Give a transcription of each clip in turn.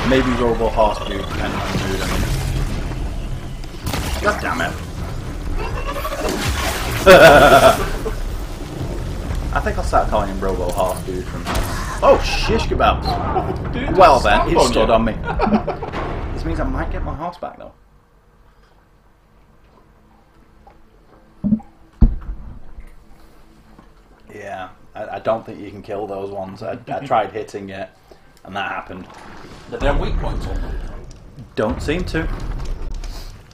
Maybe robo horse dude, depending on the mood. I mean. God damn it! I think I'll start calling him robo horse dude from now. Oh shish kebabs! Well then, he stood on me. This means I might get my horse back though. Yeah, I don't think you can kill those ones. I tried hitting it, and that happened. But there are weak points on them. Don't seem to.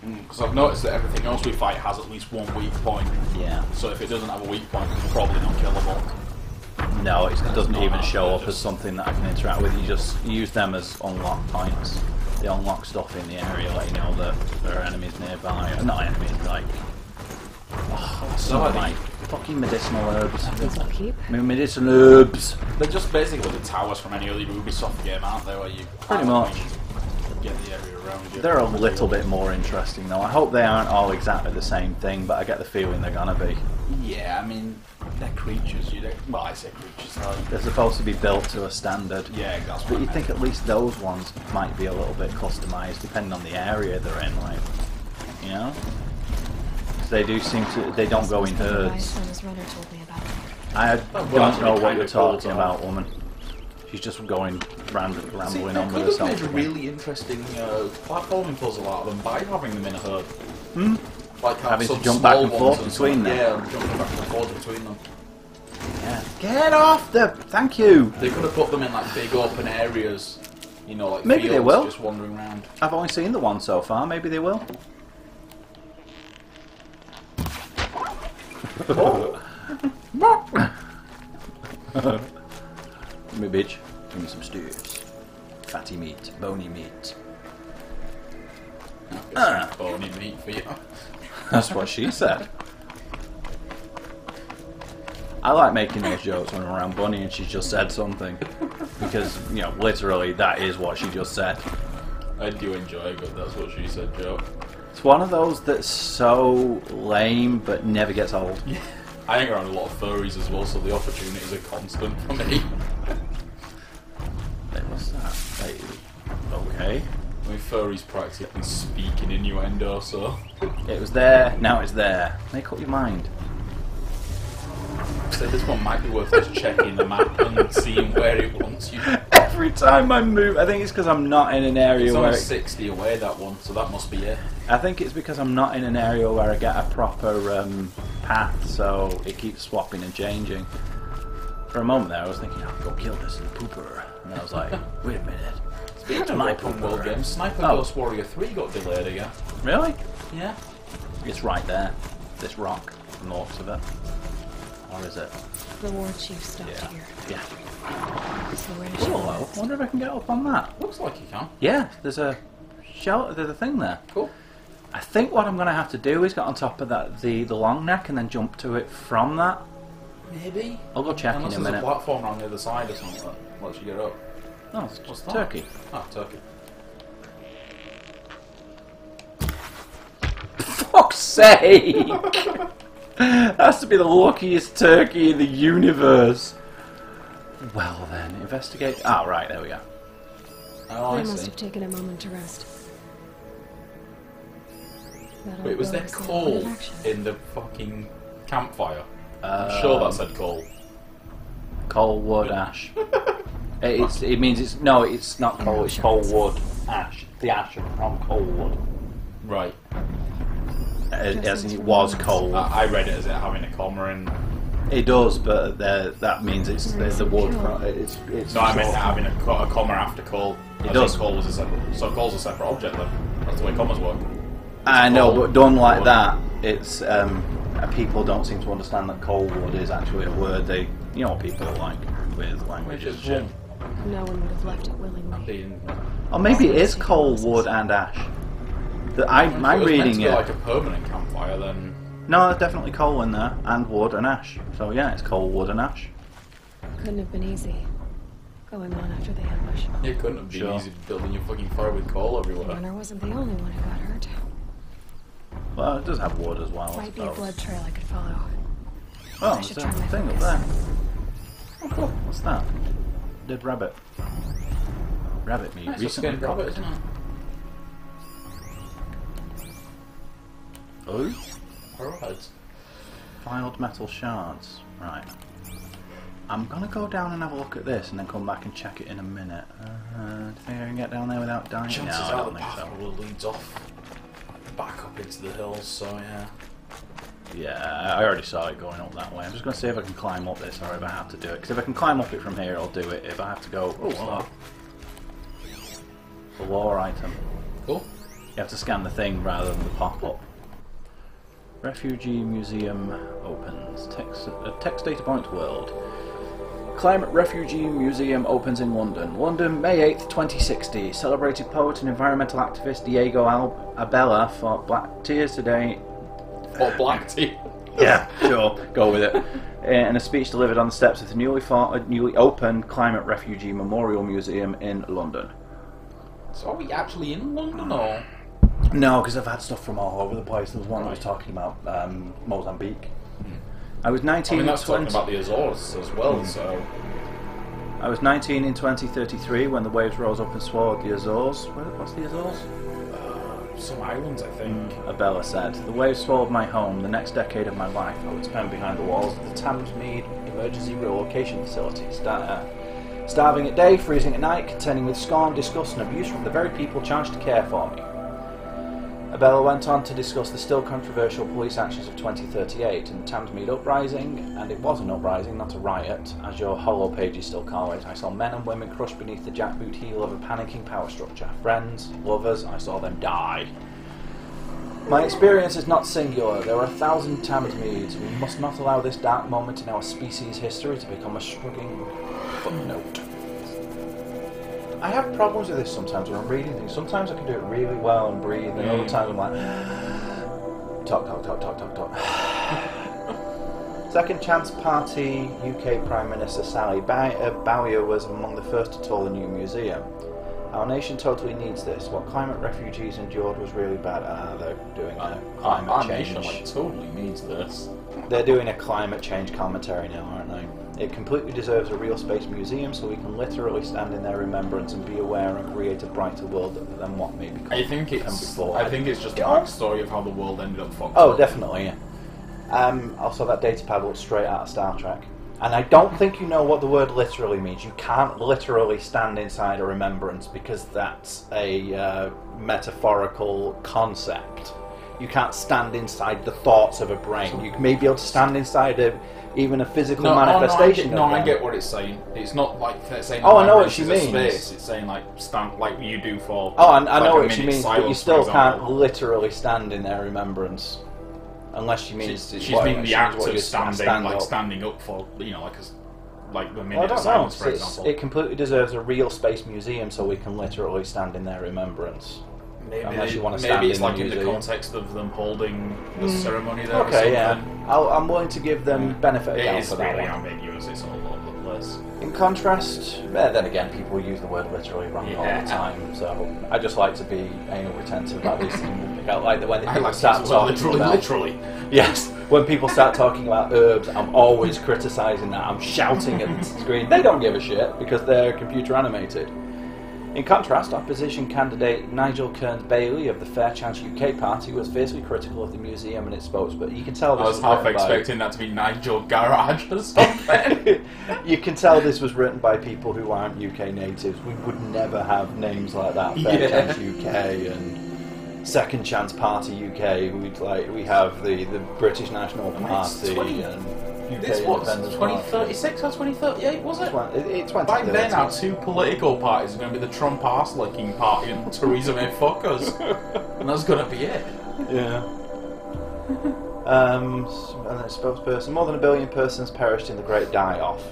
Because I've noticed that everything else we fight has at least one weak point. Yeah. So if it doesn't have a weak point, it's probably not killable. No, it doesn't even show up as something that I can interact with. You just use them as unlock points. They unlock stuff in the area, let you know that there are enemies nearby. Or not enemies, like... Oh, some of my fucking medicinal herbs. Medicinal herbs. They're just basically the towers from any other Ubisoft game, aren't they? Where you pretty much get the area around you. They're a little bit more interesting though. I hope they aren't all exactly the same thing, but I get the feeling they're gonna be. Yeah, I mean, they're creatures. Well, I say creatures. They're supposed to be built to a standard. Yeah, that's but you think at least those ones might be a little bit customized depending on the area they're in, like, you know? They do seem to. They don't go in herds. I don't know what you're talking about, woman. She's just going rambling on with herself. They could have made a really interesting platforming puzzle out of them by having them in a herd. Like having to jump back and forth between them. Yeah, jumping back and forth between them. Yeah. Get off the. Thank you. They could have put them in like big open areas. You know, like maybe fields, they will. Just wandering around. I've only seen the one so far. Maybe they will. Me bitch, give me some stews. Fatty meat, bony meat. Bony meat for you. That's what she said. I like making those jokes when I'm around Bunny and she's just said something. Because, you know, literally that is what she just said. I do enjoy it, but that's what she said joke. It's one of those that's so lame but never gets old. Yeah. I hang around a lot of furries as well, so the opportunities are constant for me. Wait, what's that? Wait, okay. I mean, furries practically speak in innuendo, so... It was there, now it's there. Make up your mind. So this one might be worth just checking the map and seeing where it wants you. Every time I move, I think it's because I'm not in an area where... It's 60 away, that one, so that must be it. I think it's because I'm not in an area where I get a proper path, so it keeps swapping and changing. For a moment there, I was thinking, I'll go kill this pooper. And I was like, wait a minute. Speaking of my open world games, Sniper Ghost Warrior 3 got delayed again. Really? Yeah. It's right there. This rock, from the looks of it. Or is it? The war chief stopped here. Yeah. So where Oh, hello. I wonder if I can get up on that. Looks like you can. Yeah, there's a shelter, there's a thing there. Cool. I think what I'm going to have to do is get on top of that the long neck and then jump to it from that. Maybe. I'll go check in a minute. There's a platform on the other side or something that lets you get up. No, it's just turkey. Ah, turkey. Fuck's sake! That has to be the luckiest turkey in the universe. Well then, investigate. Ah, right, there we go. Oh, I must have taken a moment to rest. Wait, was there coal in the fucking campfire? I'm sure that said coal. Coal, wood, ash. It means it's... No, it's not coal, it's coal, wood, ash. The ash from coal wood. Right. As in it was coal. I read it as it having a comma in... It does, but that means it's the wood from... It's no, I meant having a comma after coal. It does. Coal was a separate... So coal's a separate object then. That's the way commas work. I know, but done like that, it's... people don't seem to understand that coal wood is actually a word. They... You know what people are like with languages and shit. No one would have left it willingly. Or maybe it is coal, wood and ash. I'm reading it. Like a permanent campfire then. No, there's definitely coal in there, and wood and ash. So yeah, it's coal, wood and ash. Couldn't have been easy. Going on after the ambush. It couldn't have been easy building your fucking fire with coal everywhere. The runner wasn't the only one who got hurt. Well, it does have wood as well. Might be a blood trail I could follow. Oh, there's a thing up there. Oh, cool. What's that? Dead rabbit. rabbit meat Nice, recently skinned rabbit, cooked. isn't it? Oh, Arrowheads. filed metal shards. Right. I'm gonna go down and have a look at this and then come back and check it in a minute. Do you think I can get down there without dying? Chances No, I are don't the think path so. probably leads off back up into the hills, so yeah. Yeah, I already saw it going up that way. I'm just going to see if I can climb up this or if I have to do it. Because if I can climb up it from here, I'll do it. If I have to go... Oh, hello. The lore item. Cool. You have to scan the thing rather than the pop-up. Refugee Museum opens. Text data point world. Climate Refugee Museum opens in London. London, May 8th, 2060. Celebrated poet and environmental activist Diego Abella fought black tears today. Or black tea. Yeah, sure, go with it. In a speech delivered on the steps of the newly opened Climate Refugee Memorial Museum in London. So are we actually in London, or...? No, because I've had stuff from all over the place. There was one that was talking about Mozambique. I was 19 I mean, that's in talking about the Azores as well, so... I was 19 in 2033 when the waves rose up and swallowed the Azores. What's the Azores? Some islands, I think. Abella said. The waves swallowed my home. The next decade of my life I would spend behind the walls of the Thamesmead Emergency Relocation Facility. Starving at day, freezing at night, contending with scorn, disgust and abuse from the very people charged to care for me. Abella went on to discuss the still controversial police actions of 2038 and the Thamesmead uprising, and it was an uprising, not a riot, as your hollow pages still call it. I saw men and women crushed beneath the jackboot heel of a panicking power structure. Friends, lovers, I saw them die. My experience is not singular. There are 1,000 Thamesmeads. We must not allow this dark moment in our species' history to become a shrugging footnote. I have problems with this sometimes when I'm reading things. Sometimes I can do it really well and breathe, and other times I'm like, talk. Second Chance Party UK Prime Minister Sally Bowyer was among the first to tour the new museum. Our nation totally needs this. What climate refugees endured was really bad. They're doing a climate Our change. nation totally needs this. They're doing a climate change commentary now, aren't they? It completely deserves a real space museum so we can literally stand in their remembrance and be aware and create a brighter world than what may become. I think it's just the backstory of how the world ended up fucked Oh, up. definitely, yeah. Also, that data pad looks straight out of Star Trek. And I don't think you know what the word literally means. You can't literally stand inside a remembrance because that's a metaphorical concept. You can't stand inside the thoughts of a brain. You may be able to stand inside even a physical manifestation. I get what it's saying. It's not like saying. Oh, I know what she means. Space. It's saying like stand like you do for. Oh, I like know a what she minute means, silence, but you still for can't example. literally stand in their remembrance, unless she means She's meaning the act of standing, like up. standing up for, you know, like the Well, I minute of don't know. silence, for example. It completely deserves a real space museum so we can literally stand in their remembrance. Unless you want to stand maybe it's in the like in the museum. context of them holding the ceremony there. Okay, or yeah. something. I'm willing to give them benefit of It doubt is for that really one. ambiguous. It's all over the place. In contrast, then again, people use the word literally wrong all the time, so I just like to be anal retentive about these things. I like that when people start talking about... literally. Yes, when people start talking about herbs, I'm always criticising that. I'm shouting at the screen. They don't give a shit because they're computer animated. In contrast, opposition candidate Nigel Kearns-Bailey of the Fair Chance UK party was fiercely critical of the museum and its spokes, but you can tell this I was half written expecting that to be Nigel Garage or something. You can tell this was written by people who aren't UK natives. We would never have names like that. Fair Chance UK and Second Chance Party UK. We have the British National Party and UK This was Independence 2036 or 2038, was it? It's By 2030. then, our two political parties are going to be the Trump arse-licking party and Theresa May fuckers. And that's going to be it. Yeah. And then spokesperson, more than 1 billion persons perished in the Great Die-Off.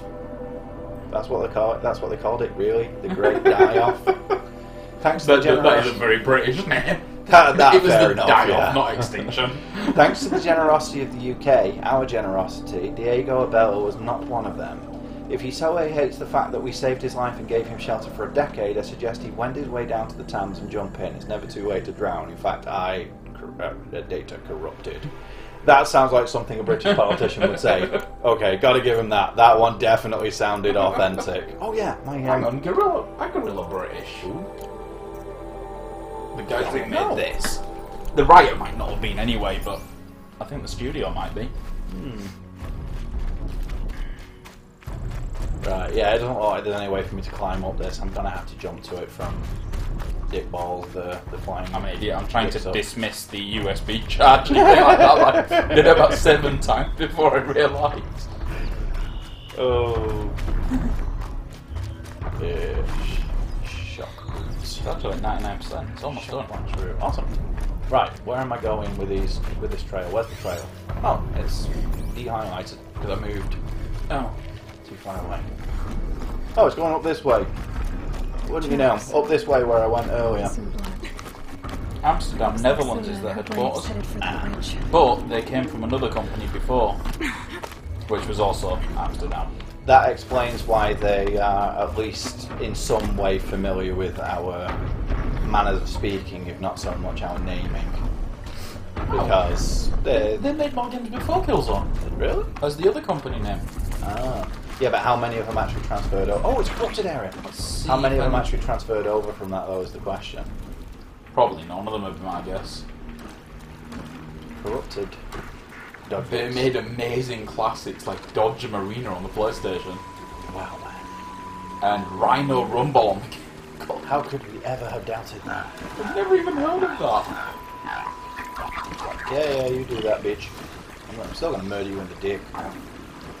That's what they call it. That's what they called it, really. The Great Die-Off. Thanks to the That is a generosity. very British name. That It was fair the enough, die-off, yeah. not extinction. Thanks to the generosity of the UK, our generosity, Diego Abella was not one of them. If he so hates the fact that we saved his life and gave him shelter for a decade, I suggest he wend his way down to the Thames and jump in. It's never too late to drown. In fact, data corrupted. That sounds like something a British politician would say. Okay, gotta give him that. That one definitely sounded authentic. Oh yeah, hang on, Gorilla British. Ooh. The guys that made this. The writer might not have been anyway, but I think the studio might be. Right, yeah, it doesn't look like there's any way for me to climb up this. I'm gonna have to jump to it from Dick Balls, the flying. I'm an idiot. I'm trying to dismiss the USB charge. I did it about 7 times before I realised. Oh. Yeah. Shock boots. It's actually 99%. It's almost done. True. Awesome. Right, where am I going with this trail? Where's the trail? Oh, it's de-highlighted because I moved too far away. Oh, it's going up this way. Wouldn't you know? Up this way where I went earlier. Amsterdam, Netherlands is their headquarters. But they came from another company before, which was also Amsterdam. That explains why they are at least in some way familiar with our manners of speaking, if not so much our naming. Because they made more games before Killzone. Really? As the other company name. Ah. Yeah, but how many of them actually transferred over? Oh, it's a corrupted area. How many of them actually transferred over from that, though, is the question. Probably none of them have been, I guess. Corrupted. They made amazing classics like Dodge Marina on the PlayStation. Wow, man. And Rhino Rumble on the game. How could we ever have doubted that? I've never even heard of that. Yeah, you do that, bitch. I'm still gonna murder you in the dick.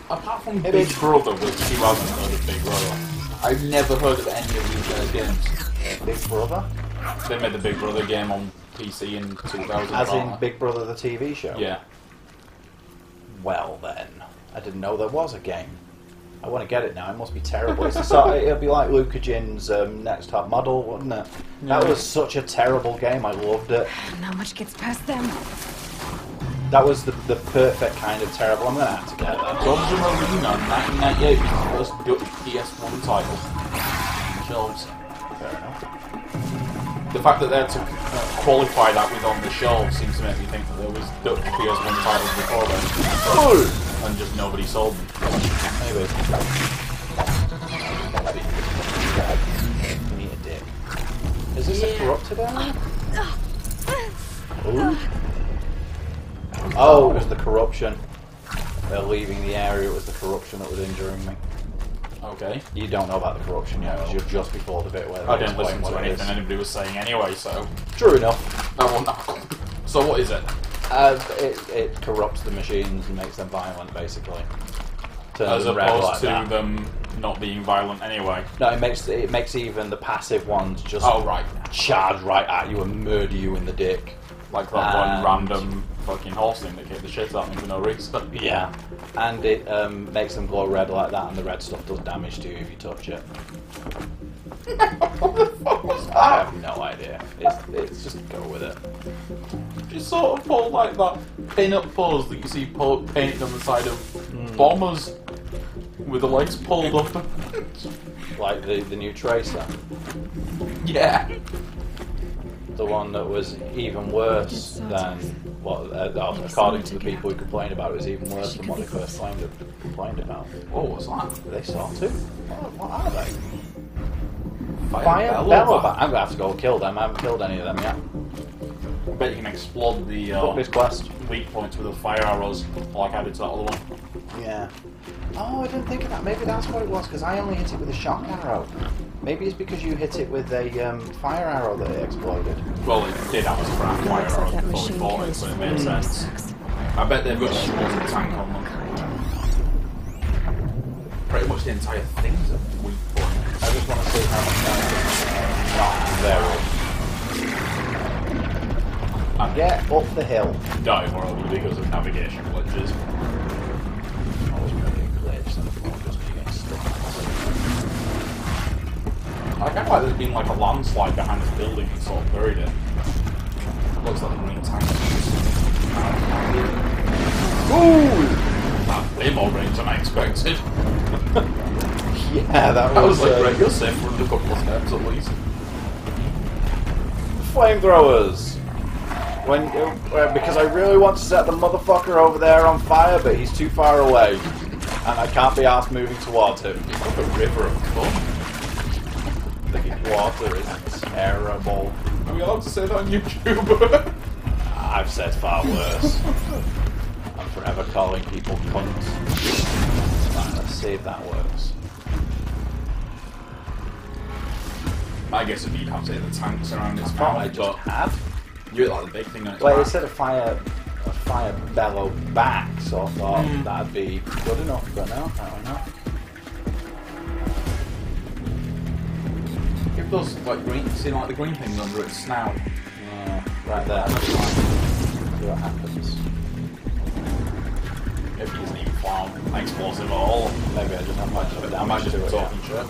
Apart from Big Brother, which you haven't heard of Big Brother, I've never heard of any of these guys' games. Big Brother? They made the Big Brother game on PC in 2000. As in Big Brother the TV show? Yeah. Well then, I didn't know there was a game. I want to get it now. It must be terrible. It's the sort it'll be like Luca Jin's Next Top Model, wouldn't it? Yeah. That was such a terrible game. I loved it. Not much gets past them. That was the perfect kind of terrible. I'm gonna have to get that. Dodge Marina, 1998, was the first Dutch PS1 title. Shelves. Fair enough. The fact that they had to qualify that with on the shelves seems to make me think that there was Dutch PS1 titles before then. Oh! And just nobody sold them. Maybe. You need a dick. Is this a corrupted area? Ooh. Oh, it was the corruption. They're leaving the area. It was the corruption that was injuring me. Okay. You don't know about the corruption yet, because you're just before the bit where I didn't listen to anything anybody was saying anyway, so... True enough. So what is it? It corrupts the machines and makes them violent, basically. As opposed to them not being violent anyway. No, it makes even the passive ones just charge right at you and murder you in the dick. Like that one random fucking horse thing that kicked the shit out of me for no reason. Yeah, and it makes them glow red like that, and the red stuff does damage to you if you touch it. What the fuck was that? I have no idea. It's just go with it. You sort of pull like that pin-up pose that you see painted on the side of bombers with the legs pulled up. Like the new Tracer. Yeah. The one that was even worse than what, according to the people who complained about it, was even worse than what they first complained about. Oh, what's that? Are they saw too? What are they? Fire Bellow. I'm gonna have to go kill them. I haven't killed any of them yet. I bet you can explode the this quest. weak points with the fire arrows, like I did to that other one. Yeah. Oh, I didn't think of that. Maybe that's what it was, because I only hit it with a shock arrow. Maybe it's because you hit it with a fire arrow that it exploded. Well, it did have a scrap fire arrow before we fought it, so it made sense. I bet they've got a water tank on them. Pretty much the entire thing's a weak point. I just want to see how much damage. Not very. Get up the hill. No, probably because of navigation glitches. I was really glitched and just me getting stuck. I kind of like there's been like a landslide behind this building and sort of buried it. Looks like a green tank. Ooh! That way more range than I expected. Yeah, that was like, right, you're safe for a couple of steps at least. Flamethrowers! Because I really want to set the motherfucker over there on fire, but he's too far away. And I can't be asked moving towards him. It's like a river of cum. The water is terrible. Are we allowed to say that on YouTube? I've said far worse. I'm forever calling people cunts. Right, let's see if that works. I guess if you'd have to hit the tanks around its I mouth, just had. you're like the big thing on its Well, mouth. it said a fire bellow back, so I thought that'd be good enough, but no, apparently not. If those like green, see like the green things under its snout. Yeah, right there. See what happens. Maybe it doesn't even fire explosive at all. Maybe I just have much of a I damage imagine to it. it's talking shit.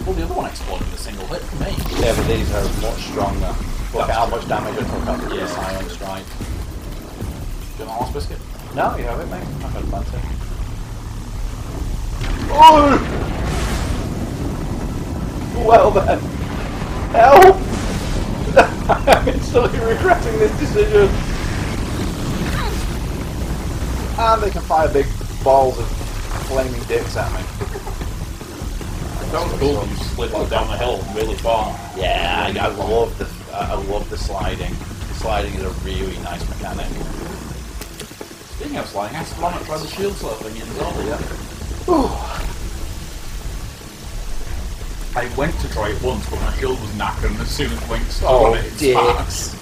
Well, the other one exploded with a single hit for me. Yeah, but these are much stronger. Look at how true. much damage I took off with Yeah. this iron strike. Do you want that last biscuit? No, you have it, mate. I've got plenty. Oh! Well then. Help! I'm instantly regretting this decision. And they can fire big balls of flaming dicks at me. That was cool. You slid like down the hill really far. Yeah, I love the sliding. The sliding is a really nice mechanic. Speaking of sliding, I still haven't tried the shield sort of thing in Zelda yet. I went to try it once, but my shield was knackered, and as soon as Link stood on it, it sparked.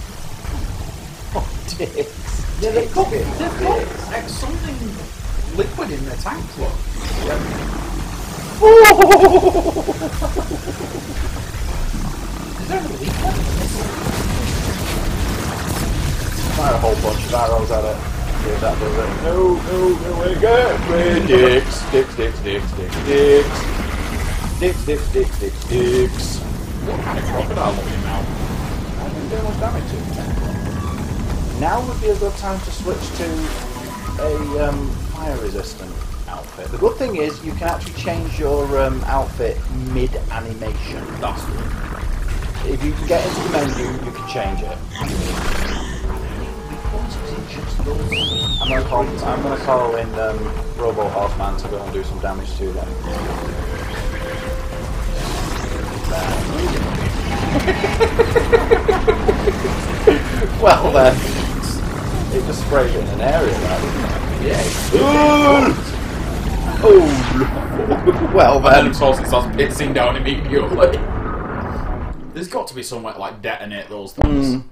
Oh, dicks. Yeah, they've got like something liquid in their tanks, look. Is there a leak? Fire a whole bunch of arrows at it. See if that does it. No, again. Dicks. What kind of crocodile are you now? I didn't do much damage to it. Now would be a good time to switch to a fire resistant outfit. The good thing is you can actually change your outfit mid-animation. That's good. If you can get into the menu, you can change it. I'm gonna call in Robo Horseman to go and do some damage to them. Well then, it just sprayed in an area there, didn't it? Yeah. Oh! Well And then. then Exhausted starts pissing down immediately. There's got to be somewhere to like detonate those things.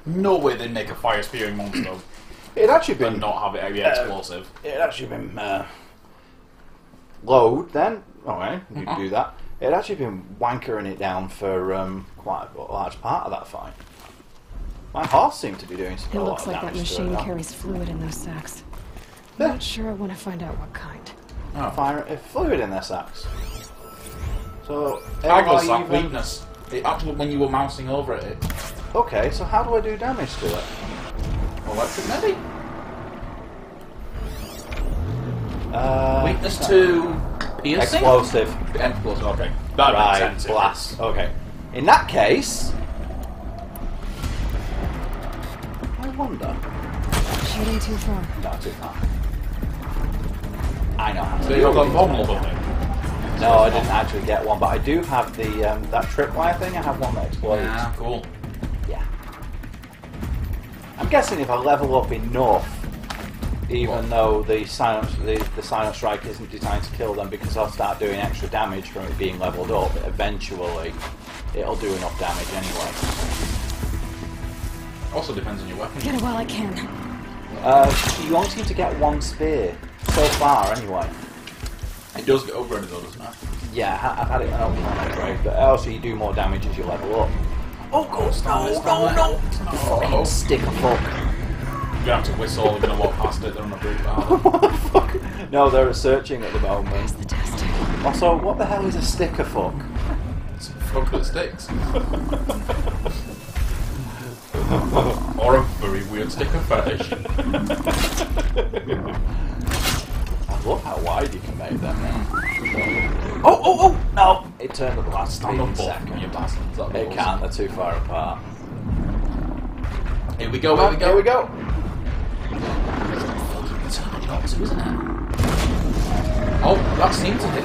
No way they'd make a fire spewing monster It'd actually been and not have it be explosive. It'd actually been load then. Alright, you could do that. It'd actually been wankering it down for quite a large part of that fight. My horse seemed to be doing It a lot looks of like that damage to it machine now. carries fluid in those sacks. Yeah. Not sure I want to find out what kind. Oh. Fire fluid in their sacks. So Cargo are sack even- weakness. It actually, when you were mousing over it, Okay, so how do I do damage to it? electric maybe? Weakness no. to piercing? Explosive. Explosive, okay. That'd Right, make sense. blast. Okay. In that case, I wonder. Shooting too far. Not too far. I know how to So do you got it. the vulnerable thing? No, I didn't actually get one, but I do have the that tripwire thing. I have one that explodes. Yeah, cool. Yeah. I'm guessing if I level up enough, even though the silent strike isn't designed to kill them, because I'll start doing extra damage from it being leveled up. Eventually, it'll do enough damage anyway. Also depends on your weapon. Get it while I can. You only seem to get one spear so far, anyway. It does get upgraded though, doesn't it? Yeah, I've had it an upgrade, but also you do more damage as you level up. Oh god, no! Fucking stick of fuck. You're gonna have to whistle, you're gonna walk past it, they're on a bridge. What the fuck? No, they're searching at the moment. Where's the test? Also, what the hell is a sticker fuck? It's a fuck that sticks. Or a very weird sticker fetish. I love how wide you can make them now. Oh! No! It turned at the last I'm a 3 buff, you seconds. bastards. It can't, they're too far apart. Here we go, here we go. Here we go. It's hard not to, isn't it? Oh, that seemed to hit.